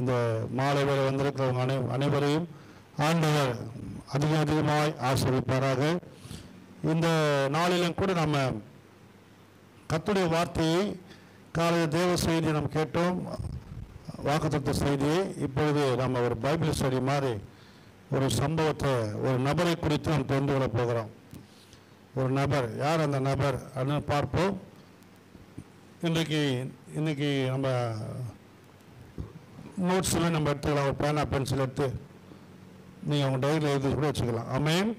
இந்த மாலை வேளை வந்திருக்கிறவங்க அனைவரையும் ஆண்டவர் அதிகமாய் ஆசீர்வதிப்பாராக. இந்த நாளிலும் கூட நம்ம கர்த்தருடைய வார்த்தையை காலையில் தேவ செய்தியை நம்ம கேட்டோம், வாக்குத்தத்த செய்தியை. இப்பொழுது நம்ம ஒரு பைபிள் ஸ்டடி மாதிரி ஒரு சம்பவத்தை, ஒரு நபரை குறித்து நாம் தெரிந்து கொள்ள போகிறோம். ஒரு நபர், யார் அந்த நபர் அப்படின்னு பார்ப்போம். இன்னைக்கு நம்ம நோட்ஸில் நம்ம எடுத்துக்கலாம். ஒரு பேனா பென்சில் எடுத்து நீங்கள் உங்கள் டைரியில் எழுதி கூட வச்சுக்கலாம். ஆமென்.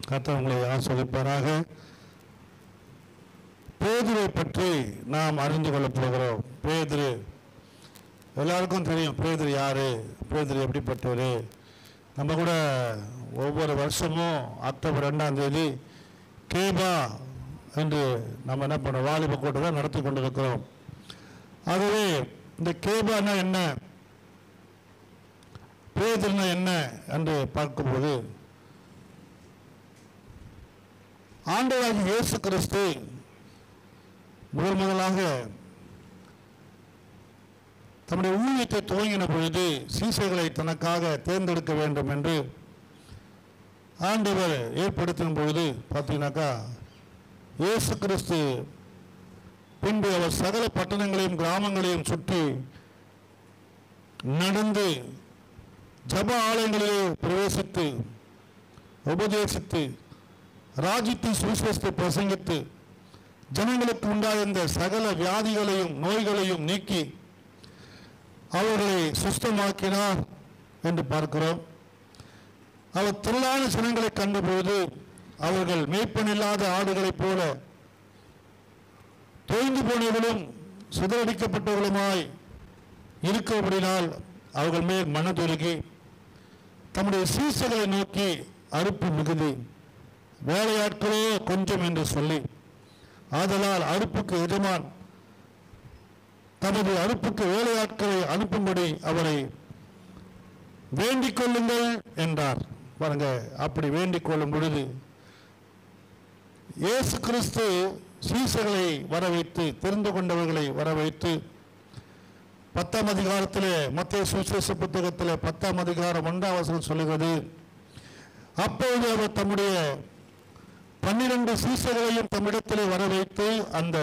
கர்த்தர் உங்களை ஆசீர்வதிப்பாராக. பேதுருவை பற்றி நாம் அறிந்து கொள்ள போகிறோம். பேதுரு எல்லாருக்கும் தெரியும். பேதுரு யார், பேதுரு எப்படிப்பட்டவர். நம்ம கூட ஒவ்வொரு வருஷமும் அக்டோபர் 2ஆம் தேதி கேபா என்று நம்ம என்ன பண்ணுறோம், வாலிப கூட்டம் தான் நடத்தி கொண்டிருக்கிறோம். ஆகவே இந்த கேபானா என்ன, பேதுருனா என்ன என்று பார்க்கும்போது, ஆண்டவராகிய இயேசு கிறிஸ்து முதலாக தம்முடைய ஊழியத்தை துவங்கின பொழுது சீசைகளை தனக்காக தேர்ந்தெடுக்க வேண்டும் என்று ஆண்டவர் ஏற்படுத்தும் பொழுது பார்த்தீங்கன்னாக்கா, இயேசு கிறிஸ்து பின்பு அவர் சகல பட்டணங்களையும் கிராமங்களையும் சுற்றி நடந்து ஜப ஆலயங்களிலே பிரவேசித்து உபதேசித்து ராஜ்யத்தின் சுவிசேஷத்தை பிரசங்கித்து ஜனங்களுக்கு உண்டாயிருந்த சகல வியாதிகளையும் நோய்களையும் நீக்கி அவர்களை சுஸ்தமாக்கினார் என்று பார்க்கிறோம். அவர் திரளான ஜனங்களை கண்டபோது அவர்கள் மேய்ப்பனில்லாத ஆடுகளைப் போல தொய்ந்து போனவர்களும் சிதறடிக்கப்பட்டவர்களுமாய் இருக்கிறபடினால் அவர்கள் மேல் மனதுருகி தம்முடைய சீசர்களை நோக்கி, அறுப்பு மிகுதி, வேலையாட்களோ கொஞ்சம் என்று சொல்லி, ஆதலால் அறுப்புக்கு எஜமான் தமது அறுப்புக்கு வேலையாட்களை அனுப்பும்படி அவரை வேண்டிக் கொள்ளுங்கள் என்றார். பாருங்க, அப்படி வேண்டிக் கொள்ளும் பொழுது இயேசு கிறிஸ்து சீசர்களை வரவைத்து, தெரிந்து கொண்டவர்களை வரவைத்து 10ஆம் அதிகாரத்தில், மத்தேயு சுவிசேஷ புத்தகத்தில் 10ஆம் அதிகாரம் 1ஆம் வசனம் சொல்லுகிறது, அப்பொழுது அவர் தம்முடைய 12 சீசர்களையும் தம்மிடத்திலே வரவைத்து அந்த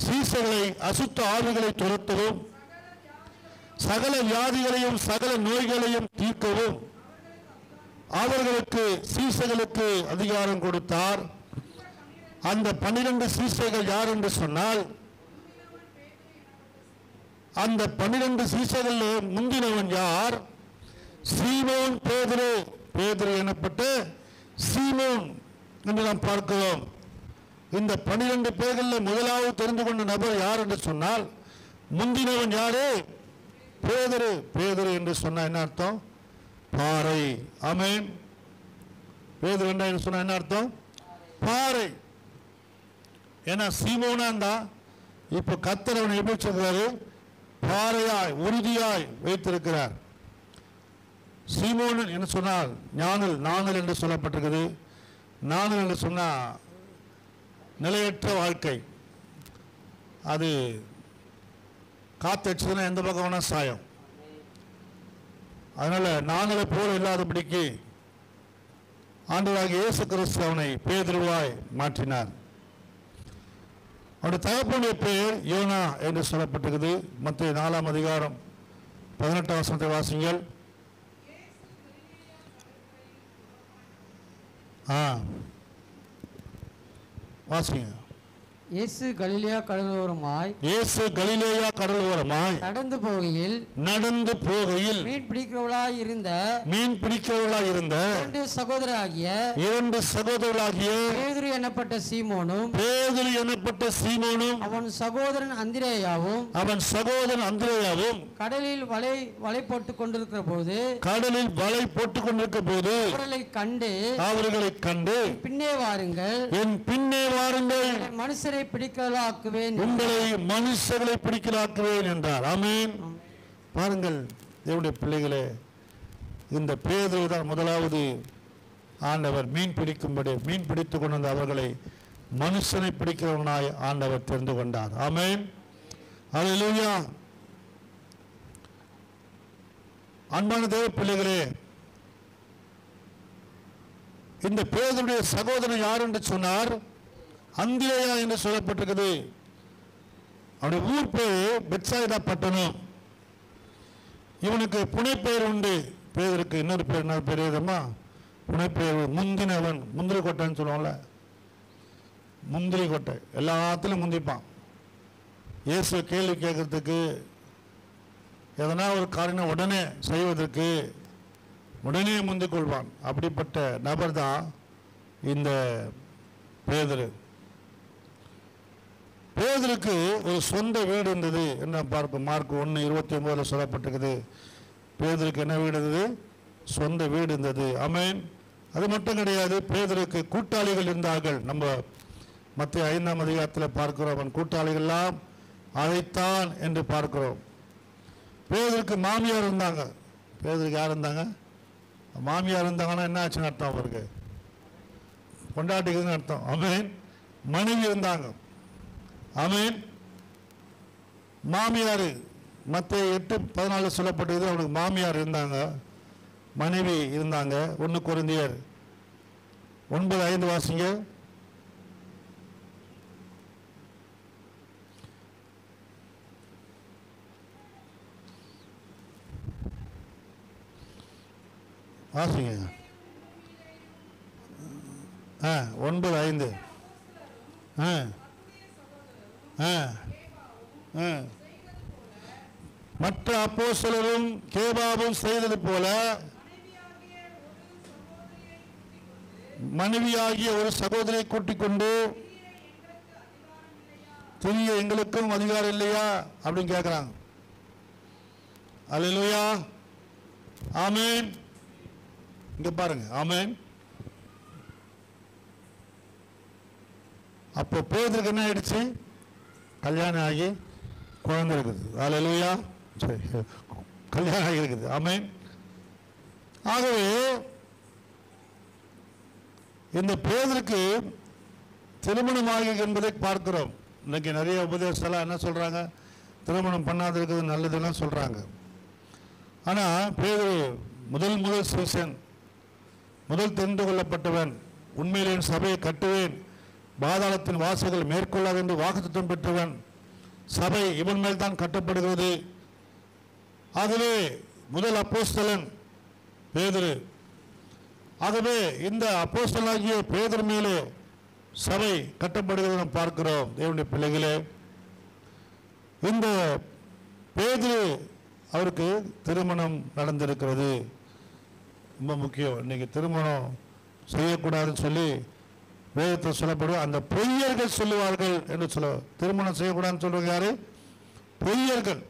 சீசர்களை அசுத்த ஆவிகளை துரத்தவும் சகல வியாதிகளையும் சகல நோய்களையும் தீர்க்கவும் அவர்களுக்கு சீசர்களுக்கு அதிகாரம் கொடுத்தார். அந்த 12 சீசர்கள் யார் என்று சொன்னால், அந்த 12 சீசர்கள் முந்தினவன் யார்? சீமோன் பேதுரு. பேதுரு எனப்பட்ட சீமோன் என்று நாம் பார்க்கிறோம். இந்த 12 பேர்களில் முதலாவது தெரிந்து கொண்ட நபர் யார் என்று சொன்னால், முந்தினவன் யாரு? பேதுரு. பேதுரு என்று சொன்ன என்ன அர்த்தம்? பாறை. ஆமென். பேதுரு என்று சொன்ன என்ன அர்த்தம்? பாறை. ஏன்னா சீமோனா இருந்தா இப்போ கர்த்தர் அவனை எப்படி சொல்றாரு? பாறையாய் உறுதியாய் வைத்திருக்கிறார். சீமோன் என்று சொன்னால் நாணல் என்று சொல்லப்பட்டிருக்குது. நாணல் என்று சொன்னால் நிலையற்ற வாழ்க்கை. அது காத்தடிச்சதுன்னா எந்த பக்கம் வேணா சாயம். அதனால நாணலை போல இல்லாதபடிக்கு ஆண்டவராகிய இயேசு கிறிஸ்து அவனை பேதுருவாய் மாற்றினார். அவனுடைய தகப்பனுடைய பெயர் யோனா என்று சொல்லப்பட்டிருக்குது. மத்தேயு 4ஆம் அதிகாரம் 18ஆம் வசனத்தை வாசிங்கள். வாசிங்க. இயேசு கலிலேயா கடலோரமாய் நடந்து போகையில் மீன் பிடிக்கிறவர்களாய் இருந்த இரண்டு சகோதரராகிய பேதுரு எனப்பட்ட சீமோனும் அவன் சகோதரன் அந்திரேயாவும் கடலில் வலை போட்டுக் கொண்டிருக்கிற போது அவர்களை கண்டு பின்னே வாருங்கள், மனுஷரை மனுஷர்களை பிடிக்கலாக்குவேன் என்றார். ஆமென். பாருங்கள் தேவனுடைய பிள்ளைகளே, இந்த பேதுரு தான் முதலாவது ஆண்டவர் மீன் பிடித்துக் கொண்டு அவர்களை மனுஷனை பிடிக்கிறவனாய் ஆண்டவர் தெரிந்து கொண்டார். ஆமென். அல்லேலூயா. அன்பான தேவ பிள்ளைகளே, இந்த பேதுருடைய சகோதரன் யார் என்று சொன்னார்? அந்திரேயா என்று சொல்லப்பட்டிருக்கிறது. அவருடைய ஊர் பேர் பெத்சாயிதா பட்டணம். இவனுக்கு புனைப்பெயர் உண்டு. பேதருக்கு இன்னொரு பேர் என்ன பேர் ஏதம்மா? புனைப்பெயர் முந்தினவன். முந்திரி கொட்டைன்னு சொல்லுவோம்ல, முந்திரி கொட்டை. எல்லாத்திலும் முந்திப்பான். இயேசு கேள்வி கேட்கறதுக்கு, எதனா ஒரு காரியம் உடனே செய்வதற்கு உடனே முந்திக் கொள்வான். அப்படிப்பட்ட நபர் தான் இந்த பேதுரு. பேதுருக்கு ஒரு சொந்த வீடு இருந்தது என்ன பார்ப்போம். மார்க் 1:29 சொல்லப்பட்டிருக்குது. பேதுருக்கு என்ன வீடு இருந்தது? சொந்த வீடு இருந்தது. ஆமென். அது மட்டும் கிடையாது, பேதுருக்கு கூட்டாளிகள் இருந்தார்கள். நம்ம மத்திய 5ஆம் அதிகாரத்தில் பார்க்கிறோம். அவன் கூட்டாளிகள்லாம் அழைத்தான் என்று பார்க்கிறோம். பேதுருக்கு மாமியார் இருந்தாங்க. பேதுருக்கு யார் இருந்தாங்க? மாமியார் இருந்தாங்கன்னா என்ன ஆச்சுன்னு அர்த்தம்? அவருக்கு கொண்டாட்டிக்குதுன்னு அர்த்தம். ஆமென். மனைவி இருந்தாங்க. ஆமென். மாமியார் மத்திய 8:14 சொல்லப்பட்டது. அவனுக்கு மாமியார் இருந்தாங்க, மனைவி இருந்தாங்க. 1 கொரிந்தியர் 9:5 வாசிங்க. வாசிங்க. 9:5. மற்ற அப்போஸ்தலரும் கேபாவும் செய்தது போல மனைவியாகிய ஒரு சகோதரியை கூட்டிக் கொண்டு, திரிய எங்களுக்கும் அதிகாரம் இல்லையா அப்படின்னு கேட்கிறாங்க. அல்லேலூயா. ஆமென். இங்க பாருங்க. ஆமென். அப்போ பேதுருக்கு என்ன ஆயிடுச்சு? கல்யாணம் ஆகி குழந்தை இருக்குது. அல்லேலூயா. சரி, கல்யாணம் ஆகி இருக்குது. ஆமென். ஆகவே இந்த பேதுருக்கு திருமணமாகி என்பதை பார்க்கிறோம். இன்னைக்கு நிறைய உபதேசம் என்ன சொல்றாங்க? திருமணம் பண்ணாத இருக்கிறது நல்லதுன்னு சொல்றாங்க. ஆனா பேதுரு முதல் சீசன், முதல் தெரிந்து கொள்ளப்பட்டவன். உண்மையிலே சபையை கட்டுவேன், பாதாளத்தின் வாசல்கள் மேற்கொள்ளாது என்று வாக்குத்தத்தம் பெற்றவன். சபை இவன் மேல் தான் கட்டப்படுகிறது. ஆகவே முதல் அப்போஸ்தலன் பேதுரு. ஆகவே இந்த அப்போஸ்தலனாகிய பேதுரு மேலே சபை கட்டப்படுகிறது நாம் பார்க்கிறோம். தேவனுடைய பிள்ளைகளே, இந்த பேதுரு அவருக்கு திருமணம் நடந்திருக்கிறது. ரொம்ப முக்கியம். இன்னைக்கு திருமணம் செய்யக்கூடாதுன்னு சொல்லி வேதத்தில் சொல்லப்படும். அந்த பொய்யர்கள் சொல்லுவார்கள் என்று சொல்ல, திருமணம் செய்யக்கூடாதுன்னு சொல்றவங்க யாரு? பொய்யர்கள்.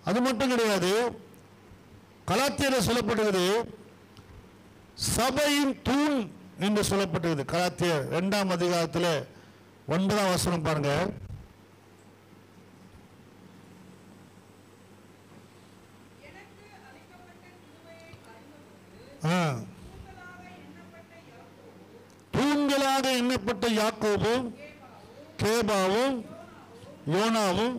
அது மட்டும் கிடையாது, கலாத்தியர் சொல்லப்படுகிறது சபையின் தூண் என்று சொல்லப்பட்டது. கலாத்தியர் 2ஆம் அதிகாரத்தில் 9ஆம் வசனம் பாருங்க. தூண்களாக எண்ணப்பட்ட யாக்கோபும் கேபாவும் யோனாவும்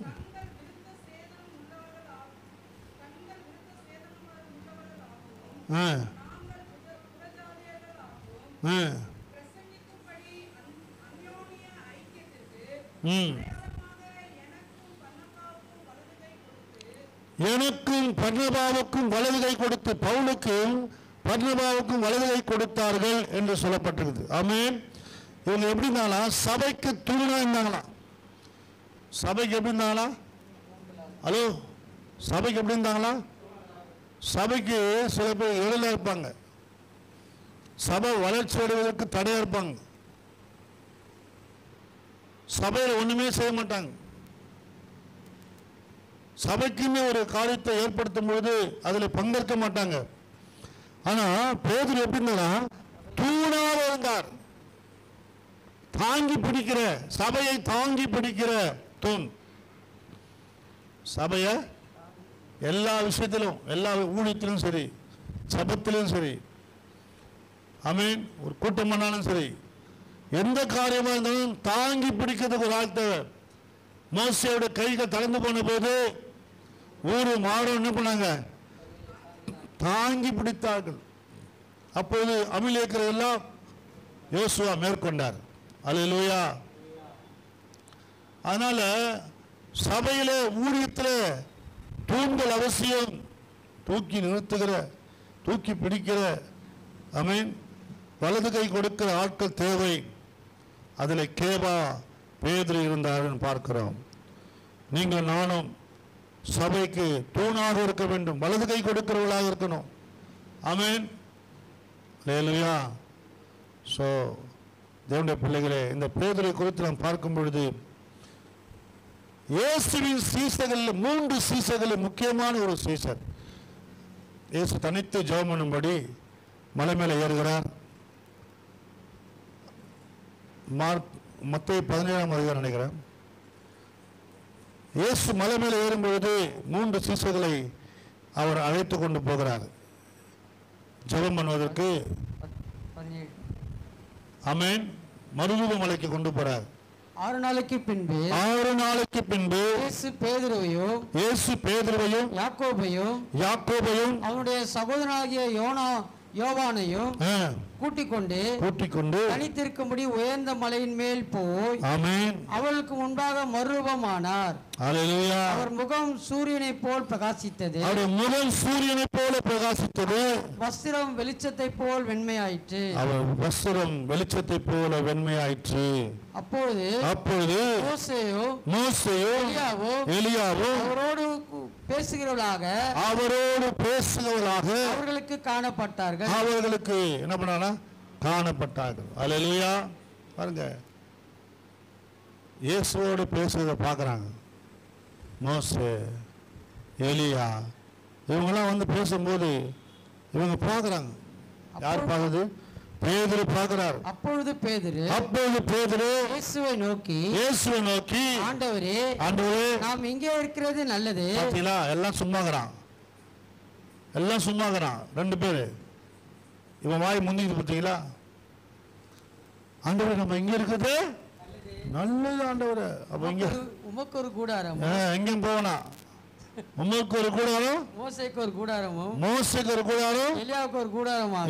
எனக்கும் பர்னபாவுக்கும் வலது கை கொடுத்து, பவுலுக்கும் பர்னபாவுக்கும் வலது கை கொடுத்தார்கள் என்று சொல்லப்பட்டிருக்குது. ஆமென். இவங்க எப்படி இருந்தாங்களா? சபைக்கு தூணா இருந்தாங்களாம். சபைக்கு எப்படி இருந்தாங்களா? ஹலோ, சபைக்கு எப்படி இருந்தாங்களா? சபைக்கு சில பேர் இடையில இருப்பாங்க. சபை வளர்ச்சி அடைவதற்கு தடையா இருப்பாங்க. சபையில் ஒண்ணுமே செய்ய மாட்டாங்க. சபைக்குன்னு ஒரு காரியத்தை ஏற்படுத்தும் போது அதில் பங்கேற்க மாட்டாங்க. ஆனா பேதுரு எப்படி இருந்தா? தூணாக இருந்தார். தாங்கி பிடிக்கிற, சபையை தாங்கி பிடிக்கிற தூண். சபைய எல்லா விஷயத்திலும், எல்லா ஊழியத்திலும் சரி, சபத்திலும் சரி, ஆமென், ஒரு கூட்டம் பண்ணாலும் சரி, எந்த காரியமா இருந்தாலும் தாங்கி பிடிக்கிறதுக்கு ஒரு ஆள் தேவை. மோசேயோட கைகள் தளர்ந்து போன போது ஊரு மாடும் என்ன பண்ணாங்க? தாங்கி பிடித்தார்கள். அப்போது அமலேக்கியரெல்லாம் யோசுவா மேற்கொண்டார். அல்லேலூயா. அதனால சபையில ஊழியத்தில் தூண்கள் அவசியம். தூக்கி நிறுத்துகிற, தூக்கி பிடிக்கிற, ஆமென், வலது கை கொடுக்கிற ஆட்கள் தேவை. அதில் கேபா, பேதுரு இருந்தார்கள் பார்க்கிறோம். நீங்கள் நானும் சபைக்கு தூணாக இருக்க வேண்டும், வலது கை கொடுக்கிறவர்களாக இருக்கணும். ஆமென். அல்லேலூயா. ஸோ தேவனுடைய பிள்ளைகளே, இந்த பேதுரை குறித்து நாம் பார்க்கும் பொழுது இயேசுவின் சீசர்களில் 3 சீசர்களில் முக்கியமான ஒரு சீசர். இயேசு தனித்து ஜெபம் பண்ணும்படி மலை மேலே ஏறுகிறார். மத்தேயு 17ஆம் அதிகாரம் நினைக்கிறேன். இயேசு மலை மேலே ஏறும் பொழுது 3 சீசர்களை அவர் அழைத்து கொண்டு போகிறார் ஜெபம் பண்ணுவதற்கு. ஆமென். மறுரூப மலைக்கு கொண்டு போறார். 6 நாளைக்கு பின்பு இயேசு பேதுருவையும் யாக்கோபையும் அவனுடைய சகோதரனாகிய யோவானையும் கூட்டிக் கொண்டு தனித்திருக்கும்படி உயர்ந்த மலையின் மேல் போய் அவளுக்கு முன்பாக மறுரூபமானார். அவர் முகம் சூரியனை போல் பிரகாசித்தது. வஸ்திரம் வெளிச்சத்தை போல் வெண்மையாயிற்று. அப்பொழுது மோசேயும் எலியாவும் அவரோடு பேசுகிறவர்களாக அவர்களுக்கு காணப்பட்டார்கள். அவர்களுக்கு என்ன பண்ணானா? காணப்பட்டார்கள். அல்லேலூயா. பாருங்க, இயேசுவோடு பேசுறதை பார்க்குறாங்க. மோசே, எலியா, இவங்கெல்லாம் வந்து பேசும்போது இவங்க பார்க்குறாங்க. யார் பார்க்குது? பேதுரு பார்க்கிறார். அப்பொழுது பேதுரு இயேசுவை நோக்கி ஆண்டவரே, நாம் இங்கே இருக்கிறது நல்லது. பார்த்தீங்களா? எல்லாம் சும்மாகிறான் 2 பேரு. இவன் வாய் முந்திக்குது. பார்த்தீங்களா? ஆண்டவரே, நம்ம இங்க இருக்குது நல்லது ஆண்டவரே. அப்ப இங்க உமக்கு ஒரு கூடாரம், எங்கேயும் போவனா? உமக்கு ஒரு கூடாரம், மோசேக்கு ஒரு கூடாரமும், எலியாவுக்கு ஒரு கூடாரமாக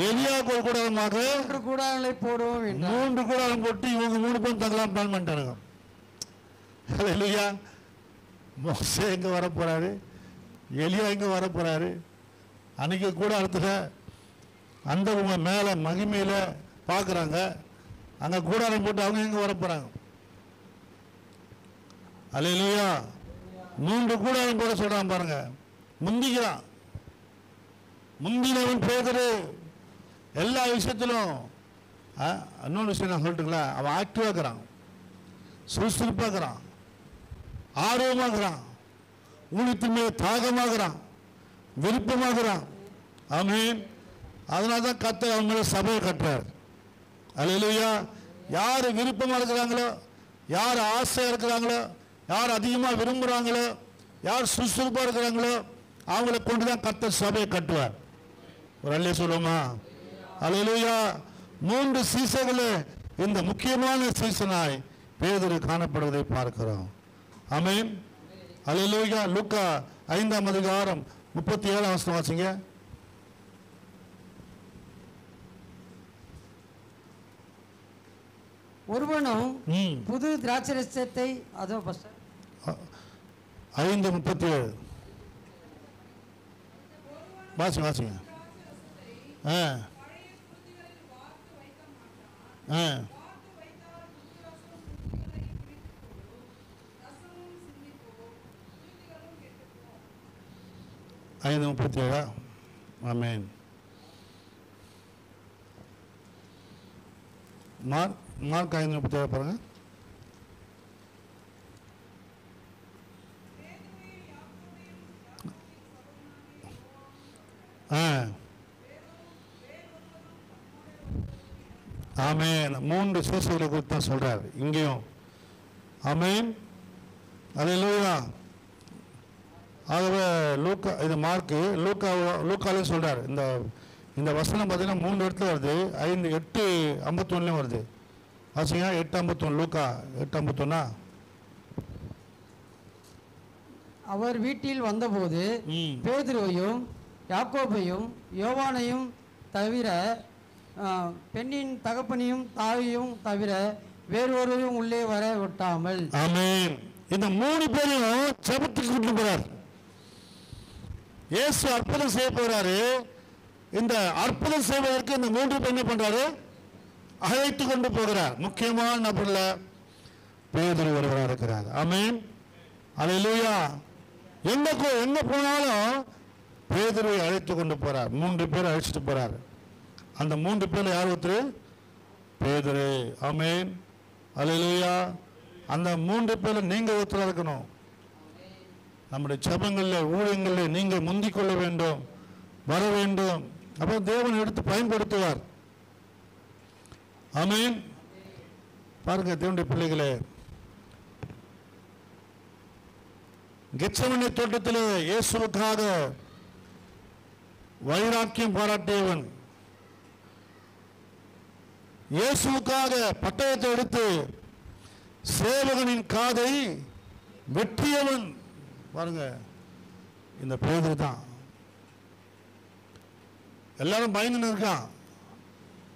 3 கூடாரங்களை போடுவோம் என்று 3 கூடாரம் போட்டு இவங்க 3 பேரும் தங்கலாம் பிளான் பண்ணிட்டானுங்க. அல்லேலூயா. மோசே எங்க வர போறாரு, எலியா எங்க வர போறாரு. அன்னைக்கு கூடாரத்துல அந்த உங்க மேல மகிமையில பாக்குறாங்க. அங்க கூடாரம் போட்டு அவங்க எங்க வர போறாங்க. அல்லேலூயா. 3 கூடாரம் போட சொல்றான் பாருங்க. முந்தினவன் பேதுரு எல்லா விஷயத்திலும். இன்னொரு விஷயம் நான் சொல்லட்டுங்களா? அவன் ஆக்டிவா இருக்கிறான், சுறுசுறுப்பாகிறான், ஆர்வமாகிறான், ஊழியத்தின் தாகமாகிறான், விருப்பமாகிறான். ஆமென். அதனால தான் கர்த்தர் அவன் மேல சபையை கட்டுறார். அல்லேலூயா. யார் விருப்பமா இருக்கிறாங்களோ, யார் ஆசையா இருக்கிறாங்களோ, யார் அதிகமாக விரும்புகிறாங்களோ, யார் சுறுசுறுப்பாக இருக்கிறாங்களோ அவங்கள கொண்டு தான் கர்த்தர் சபையை கட்டுவார். ஒரு அல்லேலூயா சொல்லுமா? அல்லேலூயா. 3 சீசர்களே இந்த முக்கியமான சீசனாய் பேதுரு காணப்படுவதை பார்க்கிறோம். ஆமென். அல்லேலூயா. லூக்கா 5ஆம் அதிகாரம் 37ஆம் வசனம் வாசிங்க. ஒருவனும் புது திராட்சரசத்தை 5:37 வாசிங்க. ஆமென். மார்க் 5:37 பாருங்க. ஆமென். 3 சீசர்களை குறித்து தான் சொல்றார் இங்கேயும். ஆமென். அல்லேலூயா. ஆகவே லூக்கா, இது மார்க்கு, லூக்காலையும் சொல்றார். இந்த வசனம் பார்த்தீங்கன்னா 3 இடத்துல வருது. 8:51 வருது. ஆச்சுங்க. 8:51 லூக்கா 8:51. அவர் வீட்டில் வந்தபோது பேதுருவையும் யாக்கோபையும் யோவானையும் தவிர பெண்ணின் தகப்பனையும் தாயையும் தவிர வேறொருவரையும் உள்ளே வர விட்டாமல். ஆமென். இந்த 3 பேரையும் ஜெபத்துக்கு கூட்டி போறார். இயேசு அற்புதம் செய்ய போறாரு. இந்த அற்புதம் செய்வதற்கு இந்த 3 பேர் என்ன பண்றாரு? அழைத்து கொண்டு போகிறார். முக்கியமான நபர்ல பேதுரு ஒருவராக இருக்கிறார். ஆமென். அல்லேலூயா. எங்க போனாலும் பேதுருவை அழைத்து கொண்டு போறார். 3 பேர் அழைச்சிட்டு போறார். அந்த 3 பேர்ல யார் ஒருத்தர்? பேதுரு. ஆமென். அல்லேலூயா. அந்த 3 பேர்ல நீங்க ஒருத்தரா இருக்கணும். நம்முடைய ஜெபங்களில் ஊழியங்களில் நீங்கள் முந்திக் கொள்ள வேண்டும், வர வேண்டும். அப்போ தேவன் எடுத்து பயன்படுத்துவார். ஆமென். பாருங்க தேவனுடைய பிள்ளைகளே, கெத்செமனே தோட்டத்தில் இயேசுவுக்காக வைராக்கியம் பாராட்டியவன், இயேசுவுக்காக பட்டயத்தை எடுத்து சேவகனின் காதை வெட்டியவன். பாருங்க, இந்த பேதுரு தான். எல்லாரும் பயந்து இருக்கான்.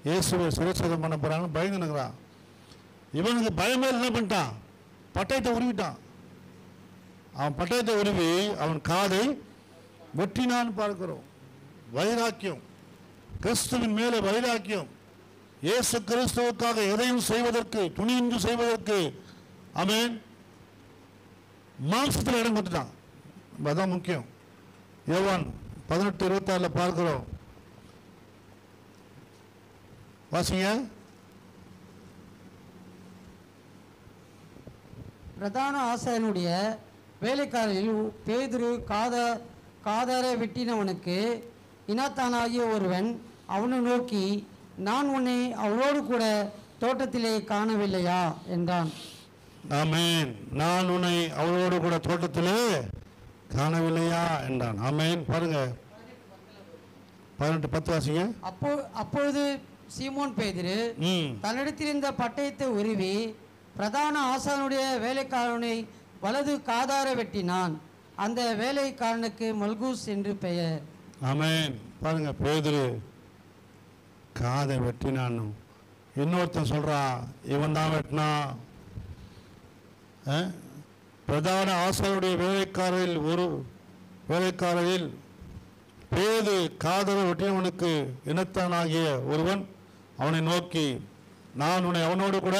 இயேசுவை சிரச்சேதம் பண்ண போறாங்க, பயந்து நிற்கிறான். இவனுக்கு பயமே என்ன பண்ணிட்டான்? பட்டயத்தை உருவிட்டான். அவன் பட்டயத்தை உருவி அவன் காதை வெட்டினான்னு பார்க்கிறோம். வைராக்கியம், கிறிஸ்துவின் மேல வைராக்கியம், இயேசு கிறிஸ்துவுக்காக எதையும் செய்வதற்கு, துணிந்து செய்வதற்கு அவன் மாம்சத்தில் இடம் கொடுத்துட்டான். அதான் முக்கியம். யோவான் 18:26 பார்க்கிறோம். வாசிங்க. பிரதான ஆசாரியனுடைய வேலைக்காரரில் பேதுரு காதாரை வெட்டினவனுக்கு இனத்தானாகிய ஒருவன் அவனை நோக்கி, நான் உன்னை அவளோடு கூட தோட்டத்திலே காணவில்லையா என்றான். ஆமென். நான் உன்னை அவளோடு கூட தோட்டத்திலே காணவில்லையா என்றான். ஆமென். பாருங்க 18:10 வாசிங்க. அப்பொழுது சீமோன் பேதுரு தன்னிடத்திலிருந்த பட்டயத்தை உருவி பிரதான ஆசாரியனுடைய வேலைக்காரனை வலது காதார வெட்டினான். அந்த வேலைக்காரனுக்கு மல்கூஸ் என்று பெயர். ஆமென். பாருங்க, பேதுரு காதை வெட்டினான். இன்னொருத்தன் சொல்றான், இவன் தான் வெட்டினான். பிரதான ஆசாரியனுடைய வேலைக்காரரில் பேது காதலை வெட்டினவனுக்கு இனத்தானாகிய ஒருவன் அவனை நோக்கி, நான் உன்னை அவனோடு கூட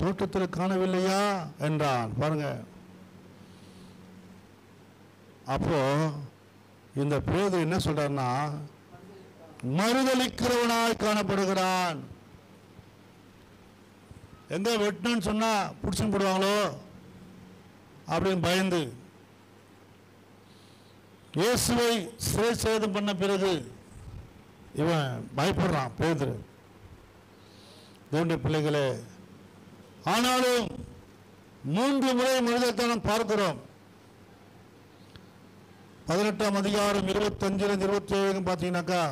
தோட்டத்தில் காணவில்லையா என்றான். பாருங்க, அப்போ இந்த பேது என்ன சொல்றான்னா, மறுதலிக்கிறவனாய் காணப்படுகிறான். எங்க வெட்டணும்னு சொன்னா பிடிச்சுன்னு போடுவாங்களோ அப்படின்னு பயந்து இயேசுவை சிறை சேதம் பண்ண பிறகு இவன் பயப்படுறான் பேதுரு. தேவனுடைய பிள்ளைகளே, ஆனாலும் 3 முறை மனிதத்தனம் பார்க்கிறோம். 18ஆம் அதிகாரம் 25-27 பார்த்தீங்கன்னாக்கா,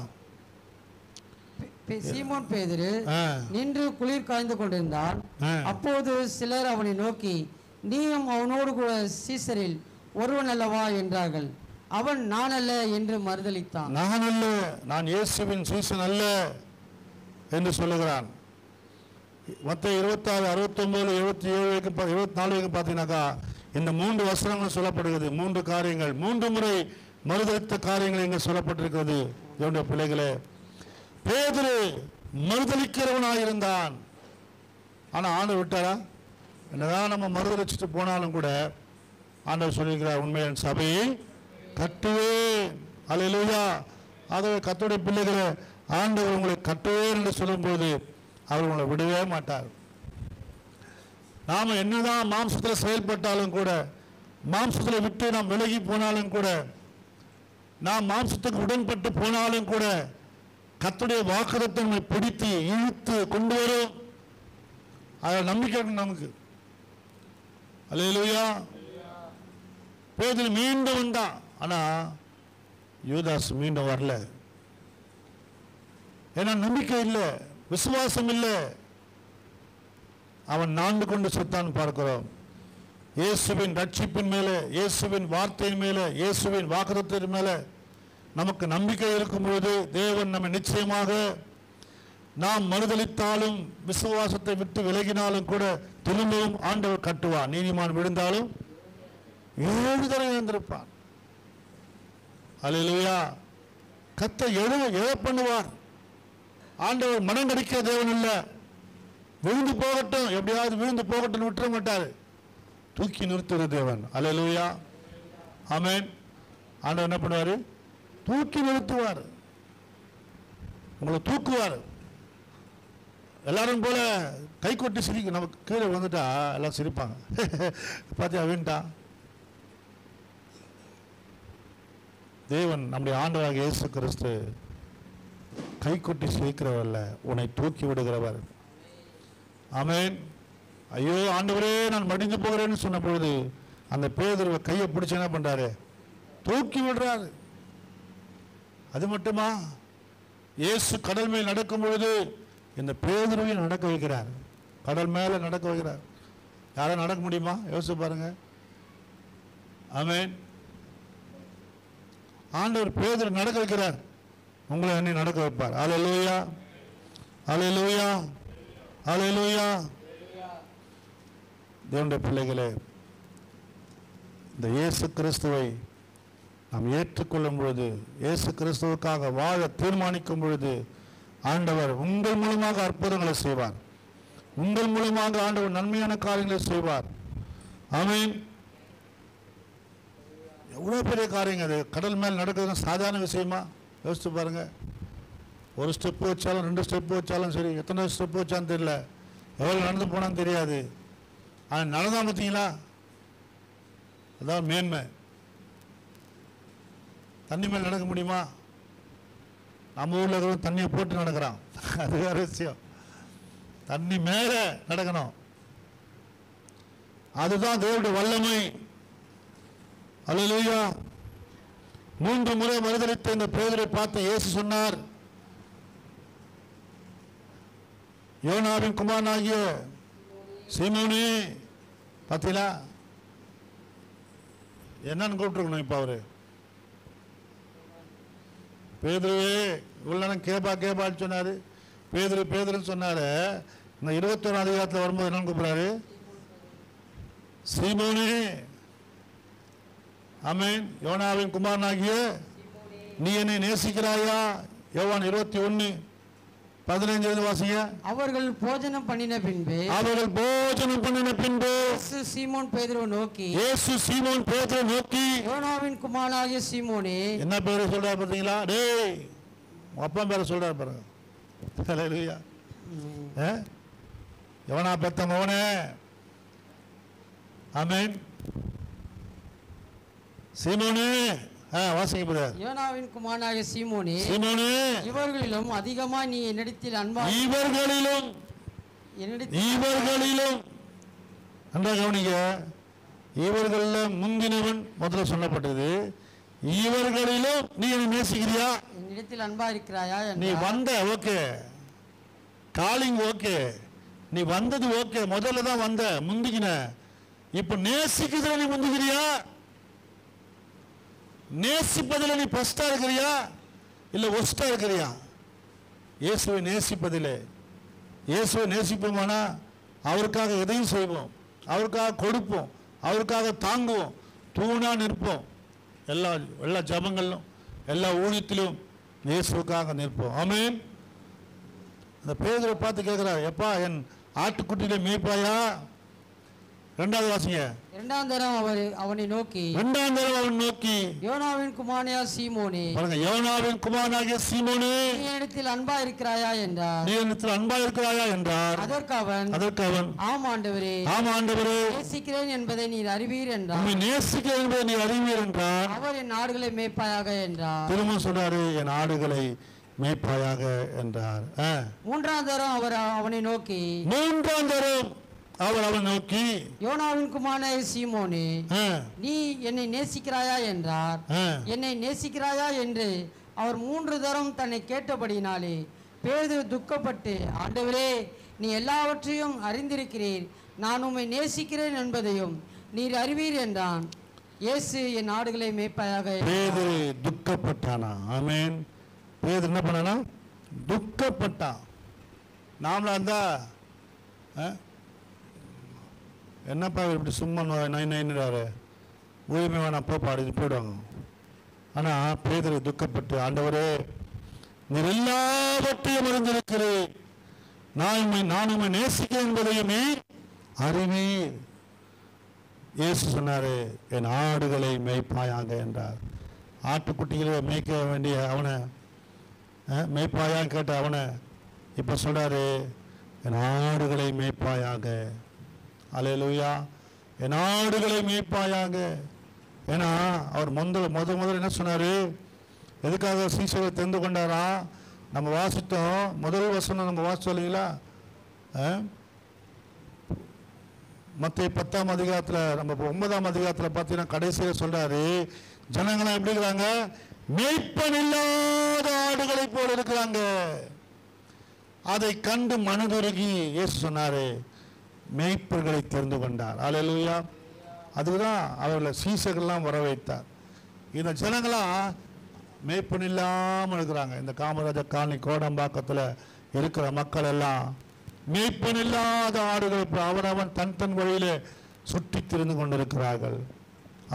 சீமோன் பேதுரு நின்று குளிர் காய்ந்து கொண்டிருந்தான். அப்போது சிலர் அவனை நோக்கி, நீயும் அவனோடு கூட சீசரில் ஒருவன் அல்லவா என்றார்கள். அவன் நான் அல்ல என்று மறுதலித்தான். நான் அல்ல, நான் இயேசுவின் சீசன் அல்ல என்று சொல்லுகிறான். மத்தேயு 26:69-77-24 பார்த்தீங்கன்னாக்கா, இந்த 3 வசனங்கள் சொல்லப்படுகிறது. 3 காரியங்கள், 3 முறை மறுதலித்த காரியங்கள் இங்கே சொல்லப்பட்டிருக்கிறது. என்னுடைய பிள்ளைகளே, பேதுரு மறுதலிக்கிறவனாயிருந்தான். ஆனால் ஆண்டவர் விட்டாரா? என்னதான் நம்ம மறுதலிச்சுட்டு போனாலும் கூட ஆண்டவர் சொல்லியிருக்கிறார், உண்மையான சபையை கட்டுவேன். அல்லேலூயா. ஆகவே கர்த்தருடைய பிள்ளைகளே, ஆண்டவர் உங்களை கட்டுவேன் என்று சொல்லும்போது அவர் உங்களை விடவே மாட்டார். நாம் என்னதான் மாம்சத்தில் செயல்பட்டாலும் கூட, மாம்சத்தில் விட்டு நாம் விலகி போனாலும் கூட, நாம் மாம்சத்துக்கு உடன்பட்டு போனாலும் கூட, கர்த்தருடைய வாக்குத்தத்தத்தை நம்மை பிடித்து இழுத்து கொண்டு வரும். அதை நம்பிக்கை நமக்கு. அல்லேலூயா. பேதுரு மீண்டும் வந்தான். ஆனா யூதாஸ் மீண்டும் வரல. ஏன்னா நம்பிக்கை இல்லை, விசுவாசம் இல்லை. அவன் நான்கு கொண்டு செத்தான் பார்க்கிறோம். இயேசுவின் ரட்சிப்பின் மேலே, இயேசுவின் வார்த்தையின் மேலே, இயேசுவின் வாக்குத்தத்தத்தின் மேலே நமக்கு நம்பிக்கை இருக்கும் பொழுது தேவன் நம்மை நிச்சயமாக நாம் மறுதலித்தாலும் விசுவாசத்தை விட்டு விலகினாலும் கூட திரும்பவும் ஆண்டவர் கட்டுவார். நீதிமான் விழுந்தாலும் 7 தடவை எழுந்திருப்பான். அல்லேலூயா. கர்த்தர் எழ பண்ணுவார். ஆண்டவர் மனம் கடிக்கிற தேவன் இல்லை. விழுந்து போகட்டும், எப்படியாவது விழுந்து போகட்டும் விட்டுற மாட்டார். தூக்கி நிறுத்துகிற தேவன். அல்லேலூயா. ஆமென். ஆண்டவர் என்ன பண்ணுவார்? தூக்கி நிறுத்துவார், உங்களை தூக்குவார். எல்லாரும் போல கை கொட்டி சிரிக்கும். நமக்கு கீழே வந்துட்டா எல்லாம் சிரிப்பாங்க. பார்த்தியா வீண்டான். தேவன் நம்முடைய ஆண்டவராகிய இயேசு கிறிஸ்து கை கொட்டி சிரிக்கிறவர்ல, உன்னை தூக்கி விடுகிறவர். ஆமென். ஐயோ ஆண்டவரே நான் மடிந்து போகிறேன்னு சொன்ன பொழுது அந்த பேதுருவை கையை பிடிச்சு என்ன பண்றாரு? தூக்கி விடுறாரு. அது மட்டுமா, இயேசு கடல் மேல் நடக்கும் பொழுது இந்த பேதுருவையும் நடக்க வைக்கிறார். கடல் மேல நடக்க வைக்கிறார். யாரும் நடக்க முடியுமா? யோசிச்சு பாருங்க. ஆமென். ஆண்டவர் பேதுரு நடக்க வைக்கிறார், உங்களை என்னை நடக்க வைப்பார். அல்லேலூயா, அல்லேலூயா, அல்லேலூயா. தேவனுடைய பிள்ளைகளே, இந்த இயேசு கிறிஸ்துவை நாம் ஏற்றுக்கொள்ளும் பொழுது, இயேசு கிறிஸ்துவுக்காக வாழ தீர்மானிக்கும் பொழுது ஆண்டவர் உங்கள் மூலமாக அற்புதங்களை செய்வார். உங்கள் மூலமாக ஆண்டவர் நன்மையான காரியங்களை செய்வார். ஆமென். எவ்வளோ பெரிய காரியங்க அது. கடல் மேல் நடக்கிறது சாதாரண விஷயமா? யோசிச்சு பாருங்க. ஒரு ஸ்டெப்பு வச்சாலும் 2 ஸ்டெப்பு வச்சாலும் சரி, எத்தனை ஸ்டெப்பு வச்சாலும் தெரியல, எவ்வளோ நடந்து போனான்னு தெரியாது. ஆனால் நடந்தா பார்த்தீங்களா, அதான் மேன்மை. தண்ணி மேல் நடக்க முடியுமா? நம்ம ஊரில் இருக்கிற தண்ணியை போட்டு நடக்கிறான், அது வேற விஷயம். தண்ணி மேலே நடக்கணும். அதுதான் தேவனுடைய வல்லமை. அல்லேலூயா. 3 முறை மறுதலித்த இந்த பேதுரை பார்த்து இயேசு சொன்னார், யோனாவின் குமாரனாகிய சீமோனே. பார்த்தீங்களா என்னன்னு கூப்பிட்டுருக்கணும்? இப்போ அவரு பேதுருவே இவ்வளோ கேபான்னு சொன்னார். பேதுருன்னு சொன்னார். இந்த 21 அதிகாரத்தில் வரும்போது என்னன்னு கூப்பிட்றாரு? சீமோனே. ஆமென். யோனாவின் குமாரனாகிய நீ என்னை நேசிக்கிறாயா? யோவான் 21:15 வாசிங்க. அவர்கள் போஜனம் பண்ணின பின்பு சீமோன் பேதுருவை நோக்கி யோனாவின் குமாரனாகிய சீமோனே. என்ன பேரை சொல்றாரு பார்த்தீங்களா? டேய், அப்பா பேரை சொல்றாரு பாருங்க. அல்லேலூயா. யோனா பெத்த மகனே. ஆமென். சீமோனே. வாசிங்க. யோனாவின் குமாரனாகிய சீமோனே, இவர்களிலும் அதிகமா நீ என்னிடத்தில் அன்பா இவர்களிலும் அன்றா கவனிங்க. இவர்களில் முந்தினவன் முதல்ல சொல்லப்பட்டது. இவர்களிலும் நீ என்னை நேசிக்கிறியா? என்னிடத்தில் அன்பா இருக்கிறாயா? நீ வந்த ஓகே, காலிங் ஓகே, நீ வந்தது ஓகே, முதல்ல தான் வந்த, முந்திக்கின. இப்ப நேசிக்கிறதுல நீ முந்திக்கிறியா? நேசிப்பதில் நீ ஃபர்ஸ்டா இருக்கிறியா இல்ல ஒஸ்டா இருக்கிறியா? இயேசுவை நேசிப்பதிலே, இயேசுவை நேசிப்போமானா அவருக்காக எதையும் செய்வோம், அவருக்காக கொடுப்போம், அவருக்காக தாங்குவோம், தூணா நிற்போம். எல்லா ஜபங்களிலும் எல்லா ஊழியத்திலும் இயேசுக்காக நிற்போம். ஆமென். அந்த பேதுரை பார்த்து கேட்கிறார், எப்பா என் ஆட்டுக்குட்டியில மேய்ப்பாயா? 2வது வாசிங்க. 2ஆம் தரம் அவனை நோக்கி யோனாவின் குமாரனாகிய சீமோனே. பாருங்க, யோனாவின் குமாரனாகிய சீமோனே, நீ என்னிடத்தில் அன்பா இருக்கிறாயா என்றார். அதற்கு அவன் ஆம் ஆண்டவரே, நேசிக்கிறேன் என்பதை நீர் அறிவீர் என்றார். அவர் என் ஆடுகளை மேய்ப்பாயாக என்றார். திரும்ப சொல்றாரு, என் ஆடுகளை மேய்ப்பாயாக என்றார். 3ஆம் தரம் அவனை நோக்கி யோனாவின் குமாரனாகிய சீமோனே, நீ என்னை நேசிக்கிறாயா என்றார். என்னை நேசிக்கிறாயா என்று அவர் 3 தரம் தன்னை கேட்டபடினாலே பேதுரு துக்கப்பட்டு, ஆண்டவரே நீ எல்லாவற்றையும் அறிந்திருக்கிறீர், நான் உம்மை நேசிக்கிறேன் என்பதையும் நீர் அறிவீர் என்றான். இயேசு என் ஆடுகளை மேய்ப்பாயாக. பேதுரு துக்கப்பட்டானா? ஆமென். பேதுரு என்ன பண்ணானா? துக்கப்பட்டான். நாமளா இருந்தா என்னப்பா இப்படி சும்மா நைன்றாரு ஊழியமே வேணாம் பாடி போயிடுவாங்க. ஆனால் பேதுரு துக்கப்பட்டு, ஆண்டவரே நீர் எல்லாவற்றையும் அறிந்திருக்கிறேன், நான் உம்மை நேசிக்கிறேன் என்பதையுமே அறிவீர். இயேசு சொன்னாரு, என் ஆடுகளை மேய்ப்பாயாக என்றார். ஆட்டுக்குட்டிகளை மேய்க்க வேண்டிய அவனை மேய்ப்பாயான்னு கேட்ட அவனை இப்போ சொல்றாரு, என் ஆடுகளை மேய்ப்பாயாக. அல்லேலூயா. என் ஆடுகளை மேய்ப்பாயாக. ஏன்னா அவர் முதல்ல என்ன சொன்னாரு? எதுக்காக சீசரை தெரிந்து கொண்டாரா? நம்ம வாசித்தோம், முதல் வசனம் நம்ம வாசித்தோம் இல்லைங்களா? மத்திய 10ஆம் அதிகாரத்தில், நம்ம 9ஆம் அதிகாரத்தில் பார்த்தீங்கன்னா கடைசியில் சொல்றாரு, ஜனங்களாம் எப்படி இருக்கிறாங்க? மேய்ப்பன் இல்லாத ஆடுகளை போல இருக்கிறாங்க. அதை கண்டு மனதுருகி இயேசு சொன்னாரு, மேய்ப்பர்களை தெரிந்து கொண்டார். அல்லேலூயா. அதுதான் அவர்களை சீசர்கள்லாம் வர வைத்தார். இந்த ஜனங்களாம் மேய்ப்பன் இல்லாமல் இருக்கிறாங்க. இந்த காமராஜர் காலனி கோடம்பாக்கத்தில் இருக்கிற மக்கள் எல்லாம் மேய்ப்பன் இல்லாத ஆடுகள் அவனவன் தன் வழியிலே சுற்றி திரிந்து கொண்டிருக்கிறார்கள்.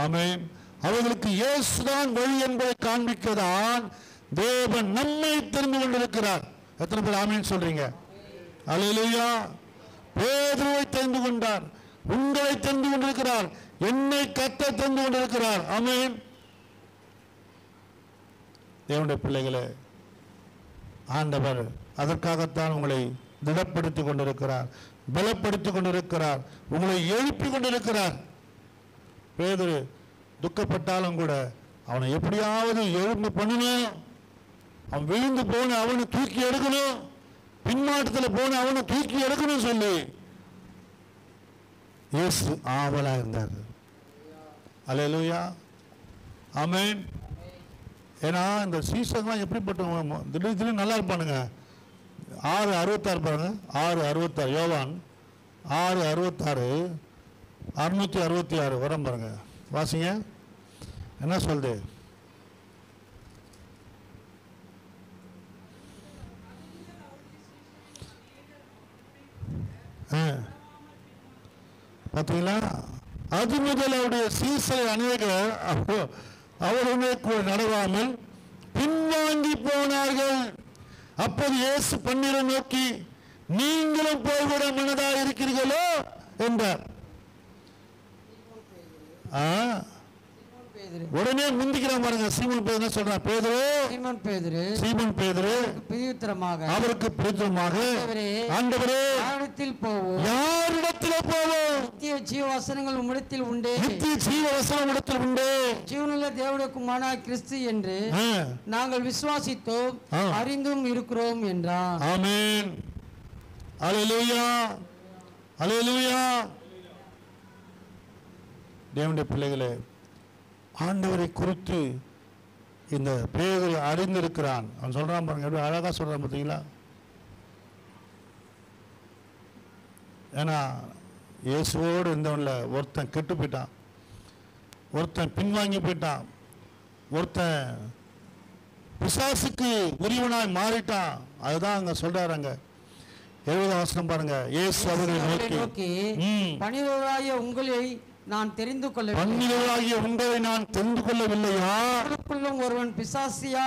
ஆமென். அவர்களுக்கு இயேசுதான் வழி என்பதை காண்பிக்கதான் தேவன் நம்மை தெரிந்து கொண்டிருக்கிறார். எத்தனை பேர் ஆமென் சொல்றீங்க? அல்லேலூயா. பேதுருவை தெரிந்து கொண்டார், உங்களை தெரிந்து கொண்டிருக்கிறார், என்னை கர்த்தர் தெரிந்து கொண்டிருக்கிறார். ஆமென். தேவனுடைய பிள்ளைகளே, ஆண்டவர் அதற்காகத்தான் உங்களை திடப்படுத்தி கொண்டிருக்கிறார், பலப்படுத்தி கொண்டிருக்கிறார், உங்களை எழுப்பி கொண்டிருக்கிறார். பேதுரு துக்கப்பட்டாலும் கூட அவனை எப்படியாவது எழுப்பு பண்ணணும். அவன் விழுந்து போன அவனை தூக்கி எடுக்கணும், பின்மாற்றத்தில் போன அவனை தூக்கி எடுக்கணும் சொல்லி இயேசு ஆவலா இருந்தார். அல்லேலூயா. ஆமென். ஏன்னா இந்த சீசன்லாம் எப்படிப்பட்ட திடீர்னு நல்லா இருப்பானுங்க. 6:66 பாருங்க. 6:66 யோவான் 6:66 666 வரம் பாருங்க, வாசிங்க. என்ன சொல்லுது? பார்த்தீங்களா? அது முதல் அவருடைய சீசரை அநேகர் அவருடைய கூட நடவாமல் பின்வாங்கி போனார்கள். அப்போது இயேசு 12 நோக்கி, நீங்களும் போய்விட மனதாக இருக்கிறீர்களோ என்றார். உடனே முந்திக்கிறான் பாருங்க. சீமோன் பேதுரு சொல்றான், சீமோன் பேதுரு அவருக்கு பிரதியுத்தரமாக, ஆண்டவரே யாரிடத்தில் போவோம்? நித்திய ஜீவ வசனங்கள் உம்மிடத்தில் உண்டே. நித்திய ஜீவ வசனம் உம்மிடத்தில் உண்டே. ஜீவனுள்ள தேவனுடைய குமாரனாகிய கிறிஸ்து என்று நாங்கள் விசுவாசித்தோம், அறிந்தும் இருக்கிறோம் என்றார். ஆமென். அல்லேலூயா. அல்லேலூயா. தேவனுடைய பிள்ளைகளே, ஆண்டவரை குறித்து இந்த பேதுரு அறிந்திருக்கிறான். அவன் சொல்றான் பாருங்க, எப்படி அழகா சொல்றான் பார்த்தீங்களா? ஏன்னா இயேசுவோடு இருந்தவன்ல ஒருத்தன் கெட்டு போயிட்டான், ஒருத்தன் பின்வாங்கி போயிட்டான், ஒருத்தன் பிசாசுக்கு உரியவனாய் மாறிட்டான். அதுதான் அங்க சொல்றாங்க. 70 வசனம் பாருங்க. இயேசு அவர்களை நோக்கி, 12 உங்களை நான் தெரிந்து கொள்ளவில்லையா? உங்களுக்குள்ளும் ஒருவன் பிசாசியா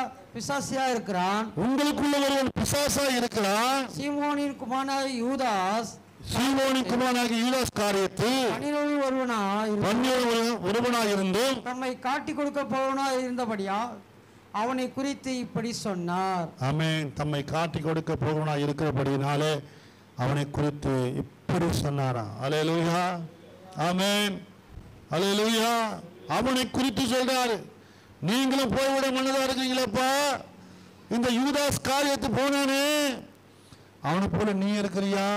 இருக்கிறான். உங்களுக்குள்ள ஒருவன் பிசாசா இருக்கிறான். சீமோனின் குமாரனாகிய யூதாஸ் காரியத்தில் 12 ஒருவனாய் இருந்து தம்மை காட்டி கொடுக்க போவனாய் இருந்தபடியா அவனை குறித்து இப்படி சொன்னார். ஆமென். தம்மை காட்டி கொடுக்க போவனாய் இருக்கிறபடினாலே அவனை குறித்து இப்படி சொன்னாராம். அல்லேலூயா. ஆமென். அல்லேலூயா. அவனை குறித்து சொல்றாரு. நீங்களும் போய்விட மனதா இருக்கீங்களப்பா, இந்த யூதாஸ் காரியத்து போனானே அவனை போல நீ இருக்கிறியா?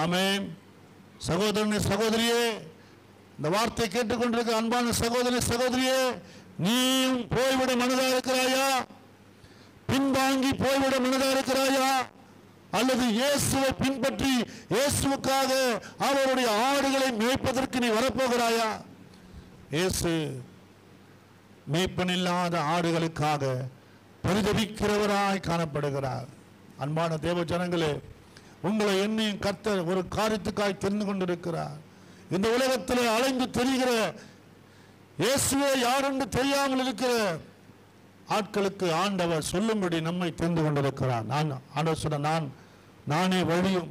ஆமென். சகோதரனே, சகோதரியே, இந்த வார்த்தை கேட்டுக்கொண்டிருக்க அன்பான சகோதரனே, சகோதரியே, நீயும் போய்விட மனதா இருக்கிறாயா? பின்வாங்கி போய்விட மனதா இருக்கிறாயா? அல்லது இயேசுவை பின்பற்றி இயேசுவுக்காக அவருடைய ஆடுகளை மேய்ப்பதற்கு நீ வரப்போகிறாயா? இயேசு மேய்ப்பனில்லாத ஆடுகளுக்காக பரிதபிக்கிறவராய் காணப்படுகிறார். அன்பான தேவ ஜனங்களே, உங்களை என்னையும் கர்த்தர் ஒரு காரியத்துக்காய் தெரிந்து கொண்டிருக்கிறார். இந்த உலகத்தில் அலைந்து தெரிகிற இயேசுவே யார் என்று தெரியாமல் இருக்கிற ஆட்களுக்கு ஆண்டவர் சொல்லும்படி நம்மை தெரிந்து கொண்டிருக்கிறார். ஆண்டவர் சொன்ன, நானே வழியும்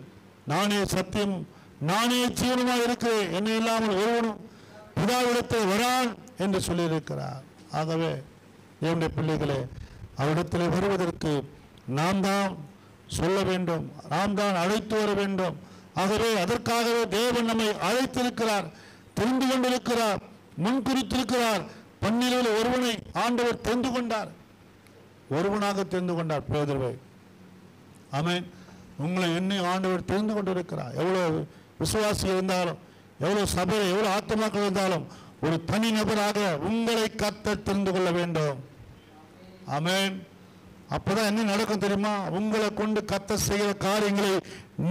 நானே சத்தியம் நானே ஜீவனுமாய் இருக்கிறேன், என்னை இல்லாமல் ஒருவனும் பிதாவிடத்தில் வரான் என்று சொல்லியிருக்கிறார். ஆகவே என்னுடைய பிள்ளைகளே, அவரிடத்தில் வருவதற்கு நாம் தான் சொல்ல வேண்டும், நாம் தான் அழைத்து வர வேண்டும். ஆகவே அதற்காகவே தேவன் நம்மை அழைத்திருக்கிறார், தெரிந்து கொண்டிருக்கிறார், முன்குறித்திருக்கிறார். 12 ஒருவனை ஆண்டவர் தெரிந்து கொண்டார், ஒருவனாக தெரிந்து கொண்டார், பேதுருவை. ஆமென். உங்களை என்னை ஆண்டவர் தெரிந்து கொண்டிருக்கிறார். எவ்வளவு விசுவாசி இருந்தாலும், எவ்வளவு சபை, எவ்வளவு ஆத்மாக்கள் இருந்தாலும், ஒரு தனி நபராக உங்களை கர்த்தர் தெரிந்து கொள்ள வேண்டும். ஆமென். அப்பதான் என்ன நடக்கும் தெரியுமா? உங்களை கொண்டு கர்த்தர் செய்கிற காரியங்களை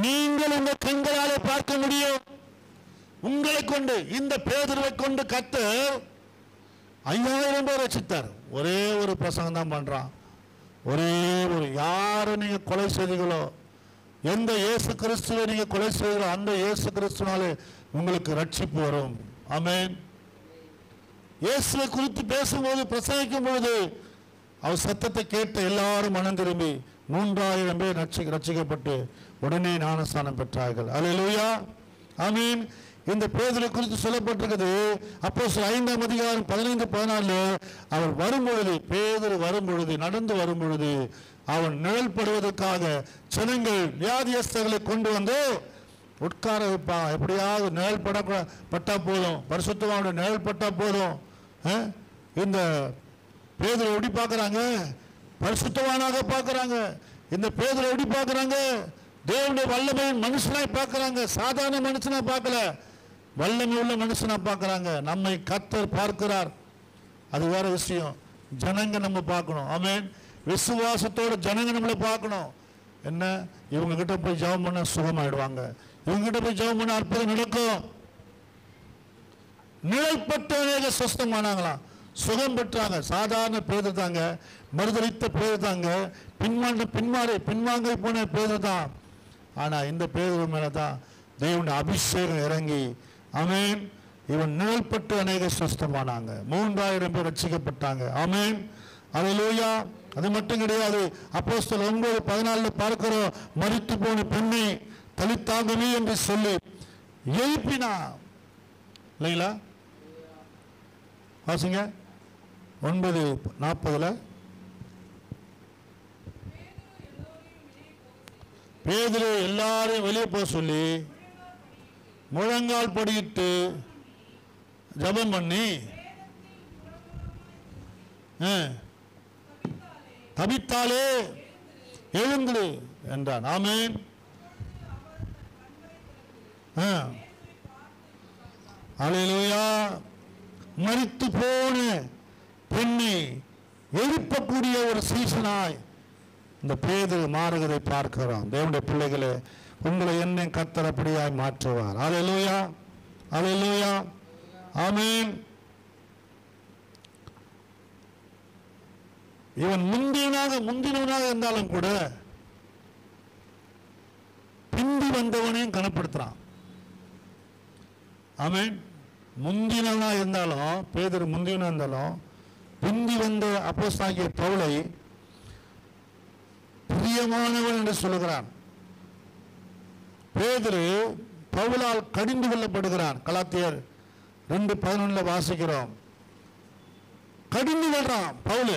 நீங்கள் உங்கள் கண்களாலே பார்க்க முடியும். உங்களை கொண்டு, இந்த பேதுருவை கொண்டு கர்த்தர் 5000 பேர் ரட்சித்தார். ஒரே ஒரு பிரசங்கம் தான் பண்றான். ஒரே ஒரு, யாரை நீங்க கொலை செய்தீங்களோ, எந்த இயேசு கிறிஸ்துவை நீங்க கொலை செய்தீங்களோ அந்த இயேசு கிறிஸ்துனாலே உங்களுக்கு ரட்சிப்பு வரும். ஆமென். இயேசுவை குறித்து பேசும்போது, பிரசங்கிக்கும் போது, அவர் சத்தத்தை கேட்ட எல்லாரும் மனம் திரும்பி 3000 பேர் ரட்சிக்கப்பட்டு உடனே ஞானஸ்நானம் பெற்றார்கள். அல்லேலூயா. ஆமென். இந்த பேதுரு குறித்து சொல்லப்பட்டிருக்கிறது அப்போஸ்தலர் 5ஆம் அதிகாரம் 15-14. அவர் வரும்பொழுது, பேதுரு வரும்பொழுது, நடந்து வரும்பொழுது, அவன் நிழல் படுவதற்காக ஜனங்கள் வியாதியஸ்தர்களை கொண்டு வந்து உட்கார வைப்பான். எப்படியாவது நிழல் பட்டா போதும், பரிசுத்தவானுடைய நிழல் பட்டா போதும். இந்த பேதுரு எப்படி பார்க்கறாங்க? பரிசுத்தவானாக பார்க்கறாங்க. இந்த பேதுரு எப்படி பார்க்கறாங்க? தேவனுடைய வல்லமையின் மனுஷனாய் பார்க்கறாங்க. சாதாரண மனுஷனா பார்க்கல, வல்லமை உள்ள மனுஷனா பார்க்கறாங்க. நம்மை கர்த்தர் பார்க்கிறார், அது வேற விஷயம். ஜனங்க நம்ம பார்க்கணும். ஆமென். விசுவாசத்தோட ஜனங்க நம்மளை பார்க்கணும். என்ன, இவங்க கிட்ட போய் ஜெபம் பண்ண சுகமாயிடுவாங்க, இவங்க கிட்ட போய் ஜெபம் பண்ண அற்புதம் நடக்கும். நிழல்பட்ட அநேக சுஸ்தமானாங்களாம், சுகம் பெற்றாங்க. சாதாரண பேதர் தாங்க, மறுதளித்த பேதர் தாங்க, பின்வாங்கி போன பேதர் தான். ஆனா இந்த பேதர் மேலதான் தேவனுடைய அபிஷேகம் இறங்கி, ஆமென், இவன் நிழல்பட்டு அநேக சுஸ்தமானாங்க. 3000 பேர் ரட்சிக்கப்பட்டாங்க. ஆமென். அல்லேலூயா. அது மட்டும் கிடையாது. அப்போஸ்தலர் 9:14 பார்க்கிறோம், மரித்து போன பெண்ணை தலித்தாங்கமே என்று சொல்லி எழுப்பினா. இல்லைங்களா? வாசிங்க 9:40. பேதுரு எல்லாரையும் வெளியே போக சொல்லி முழங்கால் படியிட்டு ஜெபம் பண்ணி தபித்தாலே எழுந்து என்றான். ஆமென். அல்லேலூயா. மரித்து போன பெண்ணை எழுப்பக்கூடிய ஒரு சீசனாய் இந்த பேதுரு மாறுகிறதை பார்க்கிறோம். தேவனுடைய பிள்ளைகளே, உங்களை என்ன கர்த்தர் அப்படியாய் மாற்றுவார். அல்லேலூயா. அல்லேலூயா. ஆமென். இவன் முந்தினவனாக இருந்தாலும் கூட பிந்தி வந்தவனையும் கனப்படுத்துறான். ஆமென். முந்தினவனா இருந்தாலும், பேதுரு முந்தினவனா இருந்தாலும், பிந்தி வந்த அப்போஸ்தலனாகிய பவுலை பிரியமானவன் என்று சொல்லுகிறான். பேதுரு பவுலால் கடிந்து கொள்ளப்படுகிறான். கலாத்தியர் 2:11 வாசிக்கிறோம். கடிந்து கொள்றான் பவுல்.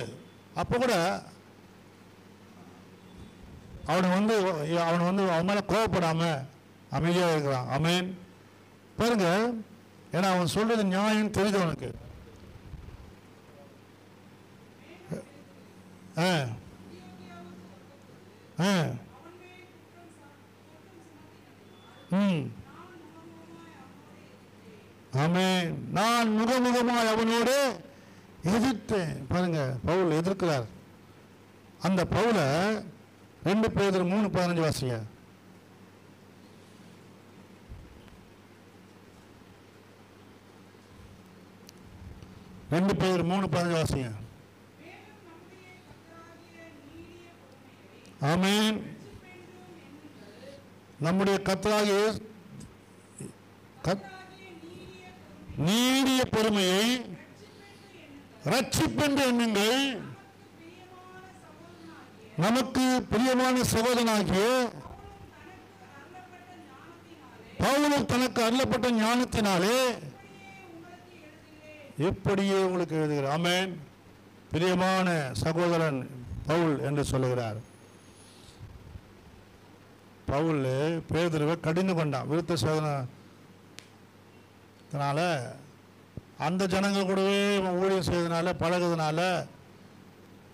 அப்ப கூட அவன் மேல கோவப்படாம அமைதியா இருக்கிறான். ஆமென். பாருங்க, ஏன்னா அவன் சொல்றது நியாயம் தெரியுது அவனுக்கு. ஆமென். நான் முகமுகமாய் அவனோடு எதிர்த்தேன். பாருங்க, பவுல் எதிர்க்கிறார். அந்த பவுலை 2 பேதுரு 3:15 வாசிங்க. 2 பேதுரு 3:15 வாசிங்க. ஆமென். நம்முடைய கர்த்தராகிய நீடிய பொறுமையை ரட்சிப்பென்று எண்ணுங்கள். நமக்கு பிரியமான சகோதரனாகிய பவுலும் தனக்கு அருளப்பட்ட ஞானத்தினாலே எப்படியே உங்களுக்கு எழுதுகிறார். ஆமென். பிரியமான சகோதரன் பவுல் என்று சொல்லுகிறார். பவுல் பேதுருவை கடிந்து கொண்டான். விருத்த சோதனால அந்த ஜனங்கள் கூடவே ஊழியம் செய்வதனால பழகுறதுனால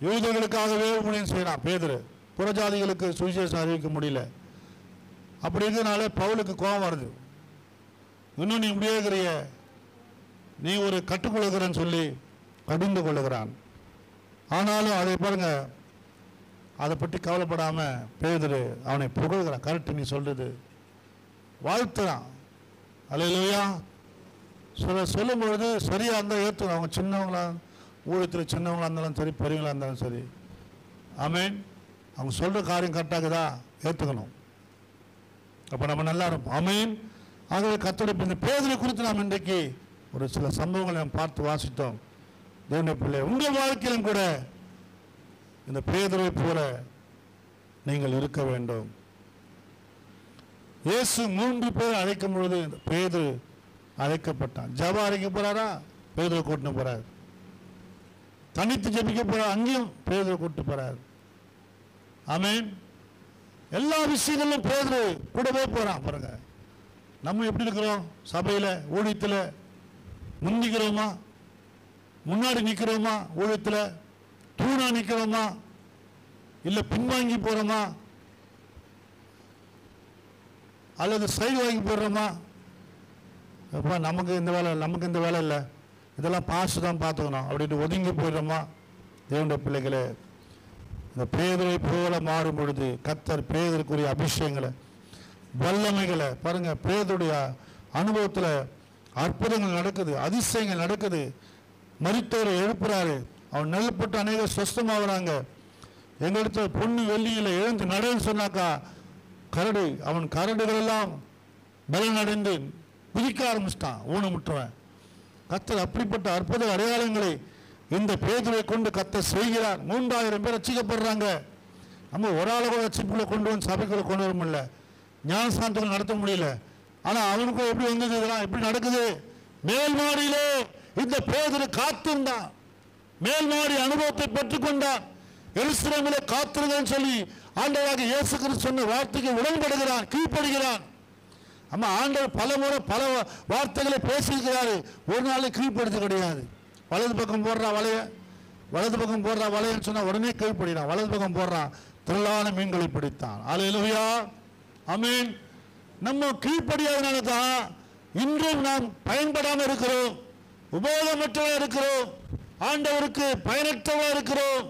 யூதர்களுக்காகவே ஊழியம் செய்யறான் பேதுரு. புறஜாதிகளுக்கு சுவிசேஷம் அறிவிக்க முடியல. அப்படி இருக்கிறதுனால பவுலுக்கு கோபம் வருது. இன்னும் நீ இப்படியே இருக்கிறிய, நீ ஒரு கற்றுக்கொள்கிறன்னு சொல்லி கடிந்து கொள்ளுகிறான். ஆனாலும் அதை பாருங்க, அதை பற்றி கவலைப்படாம பேதுரு அவனை புகழ்கிறான். கரெக்ட், நீ சொல்றது வாழ்த்துறான். அல்லேலூயா. சொல்லும் பொழுது சரியா இருந்தால் ஏற்றுக்கணும். அவங்க சின்னவங்களா, ஊழியத்தில் சின்னவங்களா இருந்தாலும் சரி, பெரியவங்களா இருந்தாலும் சரி. ஆமென். அவங்க சொல்ற காரியம் கரெக்டாகுதா ஏற்றுக்கணும். அப்போ நம்ம நல்லா இருப்போம். ஆமென். ஆகவே கர்த்தருடைய இந்த பேதுரு குறித்து நாம் இன்றைக்கு ஒரு சில சம்பவங்களை நாம் பார்த்து வாசித்தோம். தேவனுடைய பிள்ளை, உங்கள் வாழ்க்கையிலும் கூட இந்த பேதுருவை போல நீங்கள் இருக்க வேண்டும். இயேசு 3 பேர் அழைக்கும் பொழுது பேதுரு அழைக்கப்பட்டான். ஜப அழைக்க போறாரா, பேதுரு கூட்டிட்டு போறார். தனித்து ஜபிக்க போறார், அங்கேயும் பேதுரு கூட்டு போறார். ஆமென். எல்லா விஷயங்களும் பேதுரு கூடவே போறான். பாருங்க, நம்ம எப்படி இருக்கிறோம்? சபையில ஊழியத்தில் முந்திக்கிறோமா? முன்னாடி நிற்கிறோமா? ஊழியத்தில் தூணா நிற்கிறோமா? இல்லை பின்வாங்கி போறோமா? அல்லது சைடு வாங்கி போடுறோமா? அப்பா நமக்கு இந்த வேலை இல்லை, இதெல்லாம் பாசு தான் பார்த்துக்கணும் அப்படின்ட்டு ஒதுங்கி போயிடுறோமா? தேவனுடைய பிள்ளைகளே, இந்த பேதுரை போல மாறும் பொழுது கர்த்தர் பேதருக்குரிய அபிஷேகங்களை வல்லமைகளை பாருங்க. பேதுடைய அனுபவத்தில் அற்புதங்கள் நடக்குது, அதிசயங்கள் நடக்குது. மரித்தவரை எழுப்புறாரு. அவன் நெல்லப்பட்டு அநேக சொஸ்தமாகறாங்க. எங்களிடத்துல பொண்ணு வெள்ளியில் எழுந்து நடன்னு சொன்னாக்கா அவன் கரடுகள் எல்லாம் பலனடைந்து குதிக்க ஆரம்பிச்சிட்டான். ஊனமுற்றவன். கர்த்தர் அப்படிப்பட்ட அற்புத அடையாளங்களை இந்த பேதுரை கொண்டு கர்த்தர் செய்கிறார். 3000 பேர் ரட்சிக்கப்படுறாங்க. நம்ம ஒரு ஆளை கூட ரட்சிப்புகளை கொண்டு வந்து சபைக்குள்ள கொண்டு வர முடியல, ஞானஸ்தானத்துக்கு நடத்த முடியல. ஆனால் அவனுக்கும் எப்படி வந்தது? இதெல்லாம் எப்படி நடக்குது? மேல் மாடியிலே இந்த பேதுரு காத்திருந்தான். மேல் மாடி அனுபவத்தை பெற்றுக்கொண்டான். எருசலேமிலே காத்திருங்கன்னு சொல்லி ஆண்டவராக இயேசு கிறிஸ்து சொன்ன வார்த்தைக்கு உடன்படுகிறான், கீழ்ப்படுகிறான். ஆமா, ஆண்டவர் பல முறை பல வார்த்தைகளை பேசியிருக்கிறாரு. ஒரு நாள் கீழ்ப்படுத்த கிடையாது. வலது பக்கம் போடுறான் வலையன்னு சொன்னா உடனே கீழ்ப்படுகிறான். வலது பக்கம் போடுறான், திரளான மீன்களை பிடித்தான். அல்லேலூயா. ஆமென். நம்ம கீழ்ப்படியாதனால தான் இன்றும் நாம் பயன்படாமல் இருக்கிறோம், உபயோகமற்றவா இருக்கிறோம், ஆண்டவருக்கு பயனற்றவா இருக்கிறோம்.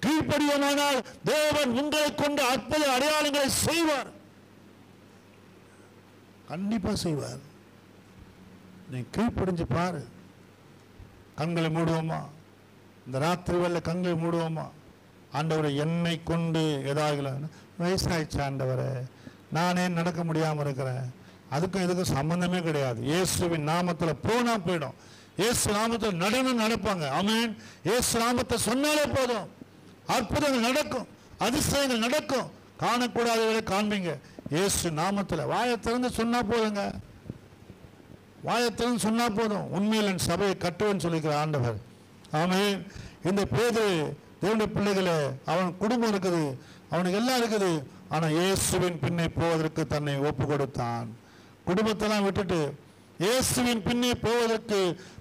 கீழ்ப்படியோமானால் தேவன் உங்களை கொண்டு அற்புத அடையாளங்களை செய்வார், கண்டிப்பா செய்வார். நீ கீழ்ப்படிஞ்சு பாரு. கண்களை மூடுவோமா? இந்த ராத்திரி வேளை கண்களை மூடுவோமா? ஆண்டவரை என்னை கொண்டு ஏதாவது வயசாயிடுச்சு ஆண்டவரை, நானே நடக்க முடியாமல் இருக்கிறேன். அதுக்கும் இதுக்கும் சம்பந்தமே கிடையாது. இயேசுவின் நாமத்தில் போனா போயிடும். இயேசு நாமத்தில் நடனம் நடப்பாங்க. ஆமென். இயேசு நாமத்தை சொன்னாலே போதும், அற்புதங்கள் நடக்கும், அதிசயங்கள் நடக்கும். காணக்கூடாதவர்களை காண்பீங்க. இயேசு நாமத்தில் வாயை திறந்து சொன்னா போதுங்க. வாயை திறந்து சொன்னா போதும். உண்மையில் என் சபையை கட்டுவேன்னு சொல்லிக்கிற ஆண்டவர். ஆமென். இந்த பேதுரு தேவனுடைய பிள்ளைகளை, அவன் குடும்பம் இருக்குது, அவனுக்கு எல்லாம் இருக்குது. ஆனால் இயேசுவின் பின்னே போவதற்கு தன்னை ஒப்பு கொடுத்தான். குடும்பத்தெல்லாம் விட்டுட்டு இயேசுவின் பின்னே போவதற்கு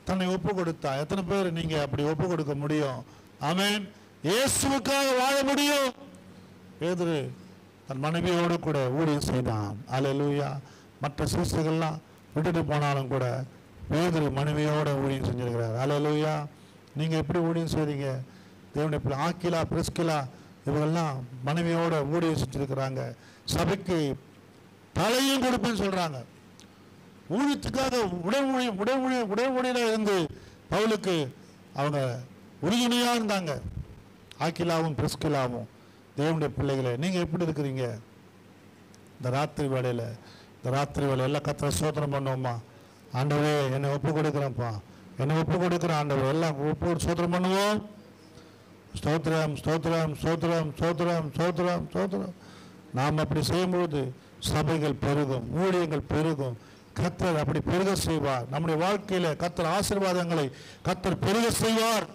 தன்னை ஒப்பு கொடுத்தான். எத்தனை பேர் நீங்க அப்படி ஒப்பு கொடுக்க முடியும்? ஆமென். இயேசுவுக்காக வாழ முடியும். பேதுரு தன் மனைவியோடு கூட ஊழியம் செய்தான். அல்லேலூயா. மற்ற சீசர்கள்லாம் விட்டுட்டு போனாலும் கூட பேதுரு மனைவியோட ஊழியம் செஞ்சிருக்கிறார். அல்லேலூயா. நீங்க எப்படி ஊழியம் செய்றீங்க? தேவனுடைய ஆக்கிலா பிரிஸ்கிலா இவங்கெல்லாம் மனைவியோட ஊழிய செஞ்சிருக்கிறாங்க. சபைக்கு தலையும் கொடுப்பேன்னு சொல்றாங்க. ஊழியத்துக்காக உடல்மொழியில இருந்து பவுலுக்கு அவங்க உறுதுணையா இருந்தாங்க. ஆக்கிலாவும் பிரிஸ்கிலாவும். தேவனுடைய பிள்ளைகளை நீங்க எப்படி இருக்கிறீங்க? இந்த ராத்திரி வேலையில எல்லாம் கர்த்தரை ஸ்தோத்திரம் பண்ணுவோமா? ஆண்டவரே என்னை ஒப்பு கொடுக்குறேன்ப்பா, என்னை ஒப்பு கொடுக்குறேன் ஆண்டவரே, எல்லாம் ஒப்பு ஸ்தோத்திரம் பண்ணுவோம். ஸ்தோத்திரம் ஸ்தோத்திரம் ஸ்தோத்திரம் ஸ்தோத்திரம் ஸ்தோத்திரம் ஸ்தோத்திரம். நாம் அப்படி செய்யும்போது சபைகள் பெருகும், ஊழியங்கள் பெருகும். கர்த்தர் அப்படி பெருக செய்வார். நம்முடைய வாழ்க்கையில கர்த்தர் ஆசீர்வாதங்களை கர்த்தர் பெருக செய்வார்.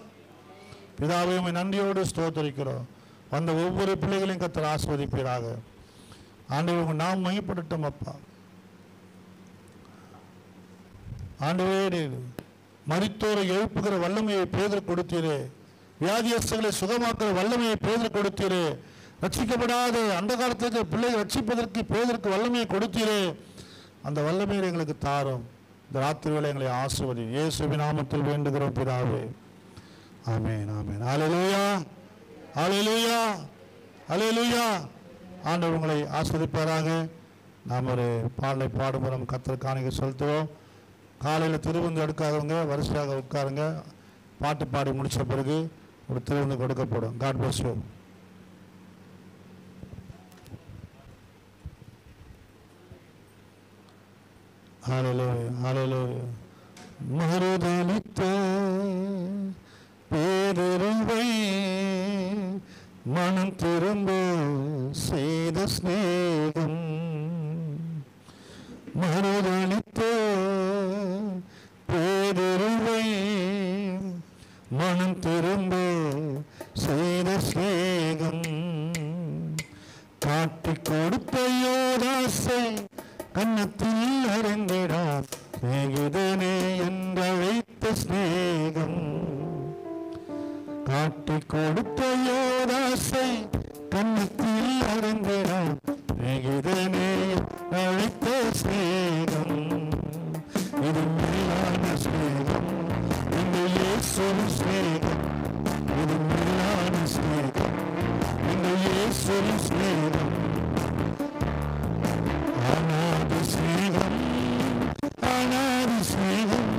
பிதாவையும் நன்றியோடு ஸ்தோத்திரிக்கிறோம். வந்த ஒவ்வொரு பிள்ளைகளையும் கர்த்தர் ஆசீர்வதிப்பீராக. ஆண்டவர்கள் நாம் மையப்படட்டும் அப்பா. ஆண்டவரே, மரித்தோரை எழுப்புகிற வல்லமையை பேதர் கொடுத்தீரே, வியாதியஸ்தர்களை சுகமாக்குற வல்லமையை பேதர் கொடுத்தீரே, ரட்சிக்கப்படாத அந்த காலத்துக்கு பிள்ளைகள் ரட்சிப்பதற்கு பேதருக்கு வல்லமையை கொடுத்தீரே, அந்த வல்லமையை எங்களுக்கு தாரும். இந்த ராத்திரி வேளை எங்களை ஆசீர்வதி. இயேசுவின் நாமத்தில் வேண்டுகிறோம் பிதாவே. ஆமென் ஆமென். ஹல்லேலூயா ஹல்லேலூயா ஹல்லேலூயா. ஆண்டவர் உங்களை ஆசீர்வதிப்பாராக. நாம் ஒரு பாடலை பாடும்போது நம்ம கர்த்தருக்கு காணிக்கை செலுத்துவோம். காலையில் திருவிருந்து எடுக்காதவங்க வரிசையாக உட்காருங்க. பாட்டு பாடி முடித்த பிறகு ஒரு திருவிருந்து கொடுக்கப்படும். God bless you. Hallelujah hallelujah. மறுதலித்த பேதருவை மனம் திரும்ப செய்த ஸ்நேகம், மறுதலித்த பேதருவை மனம் திரும்ப செய்த ஸ்நேகம், காட்டிக் கொடுத்த யோதாசை கன்னத்தில் அறிந்திடார் சிநேகிதனே என்றழைத்த ஸ்நேகம், காட்டிக் கொடுத்த யோதாசை கன்னத்தில் அறிந்திடார் சிநேகிதனே அழைத்த ஸ்நேகம், இது மேலான ஸ்நேகம், இந்த இயேசுவின் ஸ்நேகம், இது மேலான ஸ்நேகம், இந்த இயேசுவின் ஸ்நேகம், அநாதி ஸ்நேகம், அநாதி ஸ்நேகம்,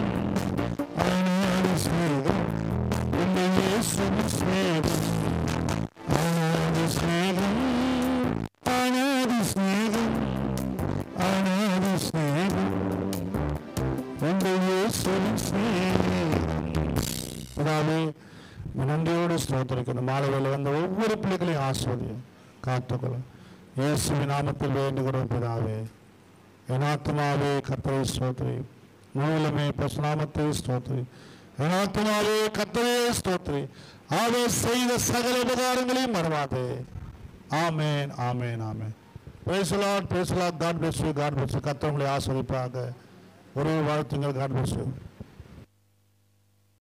அநாதி ஸ்நேகம், இந்த இயேசுவின் ஸ்நேகம், அநாதி ஸ்நேகம், அநாதி ஸ்நேகம், அநாதி ஸ்நேகம், இந்த இயேசுவின் ஸ்நேகம். அதாவது நன்றியோடு ஸ்தோத்திரிக்கணும். மாலை வேளை வந்த ஒவ்வொரு பிள்ளைகளையும் ஆசீர்வதியும் காத்துக்கொள்ளும். இயேசுவின் நாமத்தில் வேண்டுகிறோம் பிதாவே. என் ஆத்துமாவே கர்த்தரை ஸ்தோத்திரி, முழுவதுமே பரிசுநாமத்தை ஸ்தோத்திரி, என் ஆத்துமாவே கர்த்தரை ஸ்தோத்திரி, அவர் செய்த சகல உபகாரங்களையும் மறவாதே. ஆமென் ஆமென் ஆமென். Praise the Lord, praise the Lord. God bless you, God bless you. கர்த்தர் உங்களை ஆசீர்வதிப்பாராக. ஒரு வாழ்த்துங்கள். God bless you.